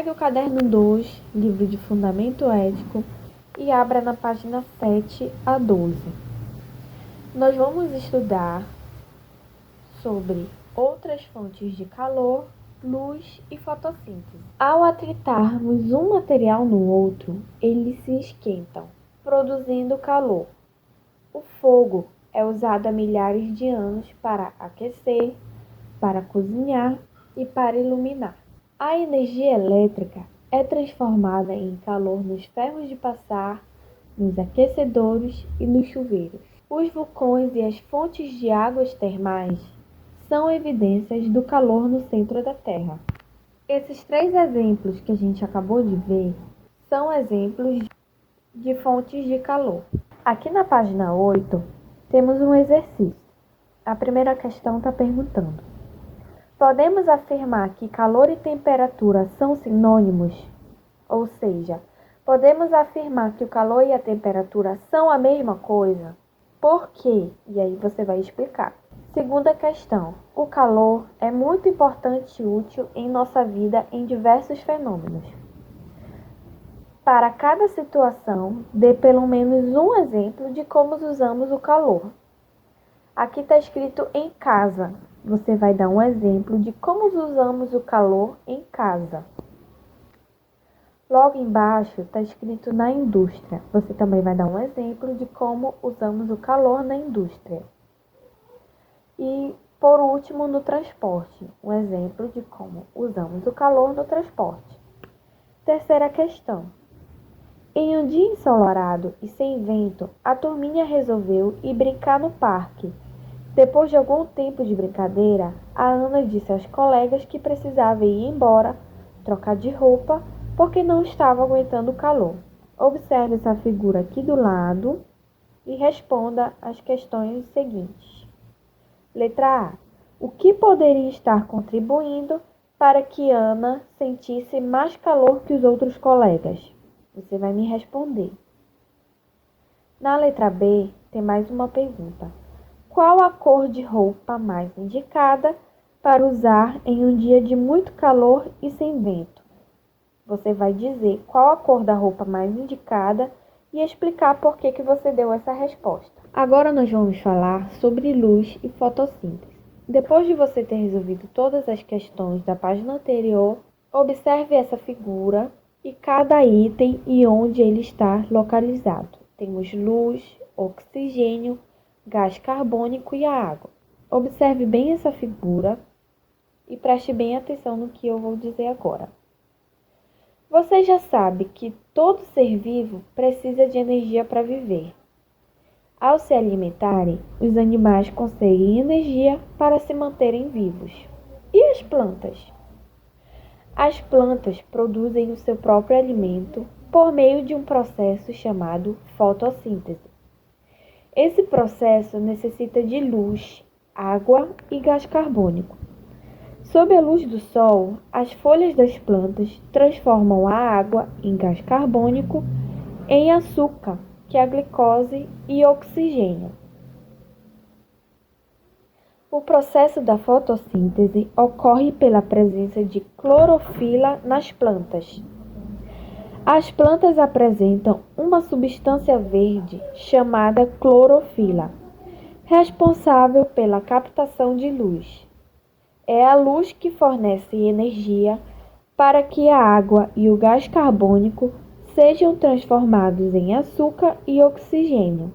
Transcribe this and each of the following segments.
Pegue o caderno 2, livro de Fundamento Ético, e abra na página 7 a 12. Nós vamos estudar sobre outras fontes de calor, luz e fotossíntese. Ao atritarmos um material no outro, eles se esquentam, produzindo calor. O fogo é usado há milhares de anos para aquecer, para cozinhar e para iluminar. A energia elétrica é transformada em calor nos ferros de passar, nos aquecedores e nos chuveiros. Os vulcões e as fontes de águas termais são evidências do calor no centro da Terra. Esses 3 exemplos que a gente acabou de ver são exemplos de fontes de calor. Aqui na página 8 temos um exercício. A primeira questão está perguntando: podemos afirmar que calor e temperatura são sinônimos? Ou seja, podemos afirmar que o calor e a temperatura são a mesma coisa? Por quê? E aí você vai explicar. Segunda questão: o calor é muito importante e útil em nossa vida em diversos fenômenos. Para cada situação, dê pelo menos um exemplo de como usamos o calor. Aqui está escrito em casa. Você vai dar um exemplo de como usamos o calor em casa. Logo embaixo está escrito na indústria. Você também vai dar um exemplo de como usamos o calor na indústria. E, por último, no transporte, um exemplo de como usamos o calor no transporte. Terceira questão. Em um dia ensolarado e sem vento, a turminha resolveu ir brincar no parque. Depois de algum tempo de brincadeira, a Ana disse aos colegas que precisava ir embora, trocar de roupa, porque não estava aguentando o calor. Observe essa figura aqui do lado e responda as questões seguintes. Letra A. O que poderia estar contribuindo para que Ana sentisse mais calor que os outros colegas? Você vai me responder. Na letra B, tem mais uma pergunta. Qual a cor de roupa mais indicada para usar em um dia de muito calor e sem vento? Você vai dizer qual a cor da roupa mais indicada e explicar por que você deu essa resposta. Agora nós vamos falar sobre luz e fotossíntese. Depois de você ter resolvido todas as questões da página anterior, observe essa figura e cada item e onde ele está localizado. Temos luz, oxigênio, gás carbônico e a água. Observe bem essa figura e preste bem atenção no que eu vou dizer agora. Você já sabe que todo ser vivo precisa de energia para viver. Ao se alimentarem, os animais conseguem energia para se manterem vivos. E as plantas? As plantas produzem o seu próprio alimento por meio de um processo chamado fotossíntese. Esse processo necessita de luz, água e gás carbônico. Sob a luz do sol, as folhas das plantas transformam a água em gás carbônico, em açúcar, que é a glicose, e oxigênio. O processo da fotossíntese ocorre pela presença de clorofila nas plantas. As plantas apresentam uma substância verde chamada clorofila, responsável pela captação de luz. É a luz que fornece energia para que a água e o gás carbônico sejam transformados em açúcar e oxigênio.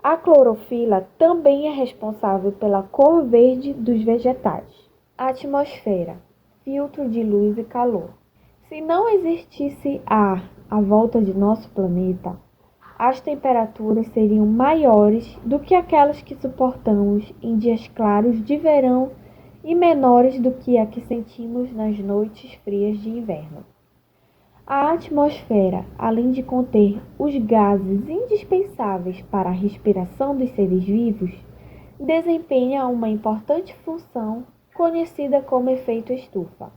A clorofila também é responsável pela cor verde dos vegetais. Atmosfera, filtro de luz e calor. Se não existisse ar à volta de nosso planeta, as temperaturas seriam maiores do que aquelas que suportamos em dias claros de verão e menores do que a que sentimos nas noites frias de inverno. A atmosfera, além de conter os gases indispensáveis para a respiração dos seres vivos, desempenha uma importante função conhecida como efeito estufa.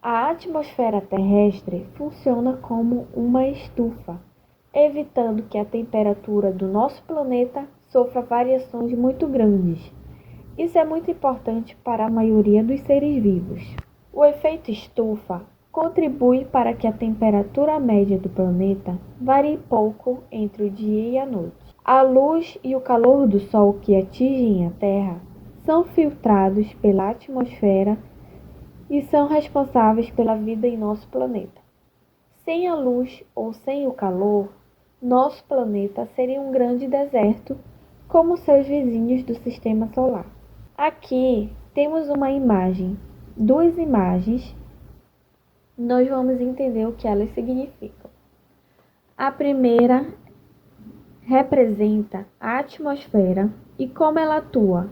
A atmosfera terrestre funciona como uma estufa, evitando que a temperatura do nosso planeta sofra variações muito grandes. Isso é muito importante para a maioria dos seres vivos. O efeito estufa contribui para que a temperatura média do planeta varie pouco entre o dia e a noite. A luz e o calor do Sol que atingem a Terra são filtrados pela atmosfera e são responsáveis pela vida em nosso planeta. Sem a luz ou sem o calor, nosso planeta seria um grande deserto, como seus vizinhos do Sistema Solar. Aqui temos uma imagem, duas imagens. Nós vamos entender o que elas significam. A primeira representa a atmosfera e como ela atua.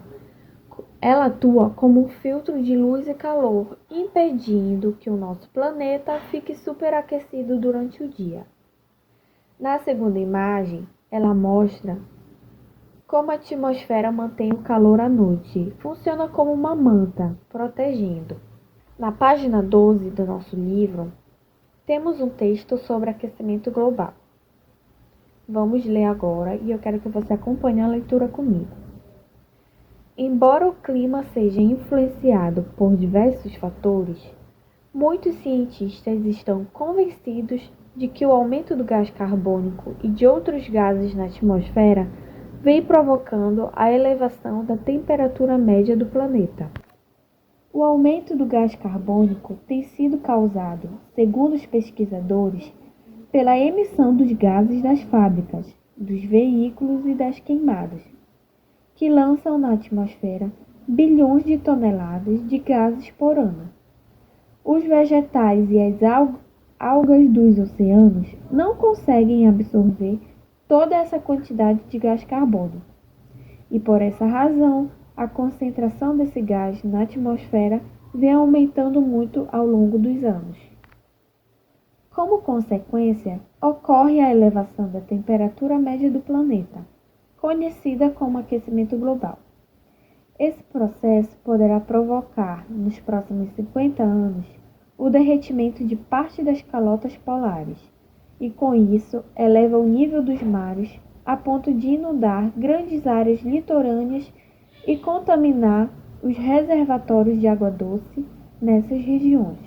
Ela atua como um filtro de luz e calor, impedindo que o nosso planeta fique superaquecido durante o dia. Na segunda imagem, ela mostra como a atmosfera mantém o calor à noite. Funciona como uma manta, protegendo. Na página 12 do nosso livro, temos um texto sobre aquecimento global. Vamos ler agora e eu quero que você acompanhe a leitura comigo. Embora o clima seja influenciado por diversos fatores, muitos cientistas estão convencidos de que o aumento do gás carbônico e de outros gases na atmosfera vem provocando a elevação da temperatura média do planeta. O aumento do gás carbônico tem sido causado, segundo os pesquisadores, pela emissão dos gases das fábricas, dos veículos e das queimadas, que lançam na atmosfera bilhões de toneladas de gases por ano. Os vegetais e as algas dos oceanos não conseguem absorver toda essa quantidade de gás carbônico, e por essa razão, a concentração desse gás na atmosfera vem aumentando muito ao longo dos anos. Como consequência, ocorre a elevação da temperatura média do planeta, conhecida como aquecimento global. Esse processo poderá provocar, nos próximos 50 anos, o derretimento de parte das calotas polares, e com isso eleva o nível dos mares a ponto de inundar grandes áreas litorâneas e contaminar os reservatórios de água doce nessas regiões.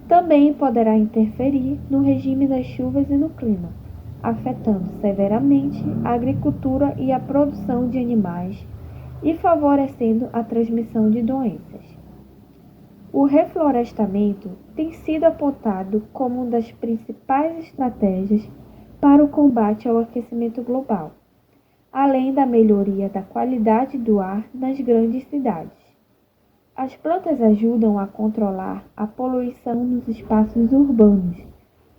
Também poderá interferir no regime das chuvas e no clima, afetando severamente a agricultura e a produção de animais e favorecendo a transmissão de doenças. O reflorestamento tem sido apontado como uma das principais estratégias para o combate ao aquecimento global, além da melhoria da qualidade do ar nas grandes cidades. As plantas ajudam a controlar a poluição nos espaços urbanos,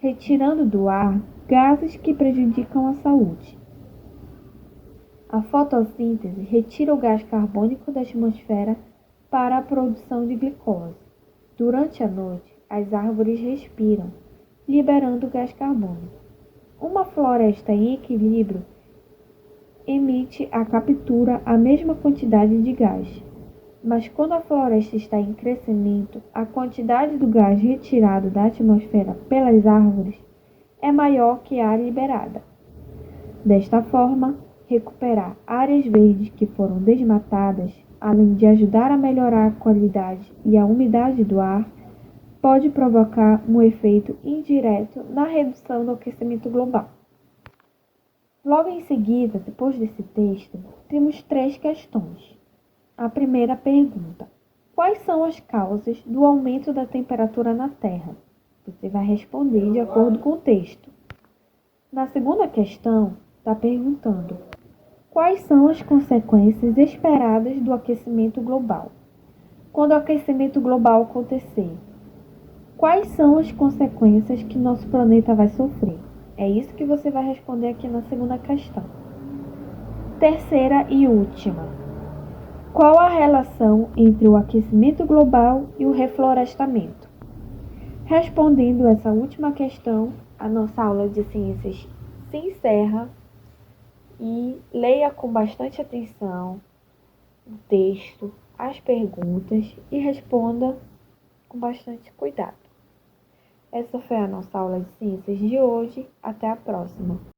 retirando do ar gases que prejudicam a saúde. A fotossíntese retira o gás carbônico da atmosfera para a produção de glicose. Durante a noite, as árvores respiram, liberando o gás carbônico. Uma floresta em equilíbrio emite a captura a mesma quantidade de gás. Mas quando a floresta está em crescimento, a quantidade do gás retirado da atmosfera pelas árvores é maior que a liberada. Desta forma, recuperar áreas verdes que foram desmatadas, além de ajudar a melhorar a qualidade e a umidade do ar, pode provocar um efeito indireto na redução do aquecimento global. Logo em seguida, depois desse texto, temos 3 questões. A primeira pergunta: quais são as causas do aumento da temperatura na Terra? Você vai responder de acordo com o texto. Na segunda questão, está perguntando: quais são as consequências esperadas do aquecimento global? Quando o aquecimento global acontecer, quais são as consequências que nosso planeta vai sofrer? É isso que você vai responder aqui na segunda questão. Terceira e última: qual a relação entre o aquecimento global e o reflorestamento? Respondendo essa última questão, a nossa aula de ciências se encerra e leia com bastante atenção o texto, as perguntas e responda com bastante cuidado. Essa foi a nossa aula de ciências de hoje. Até a próxima!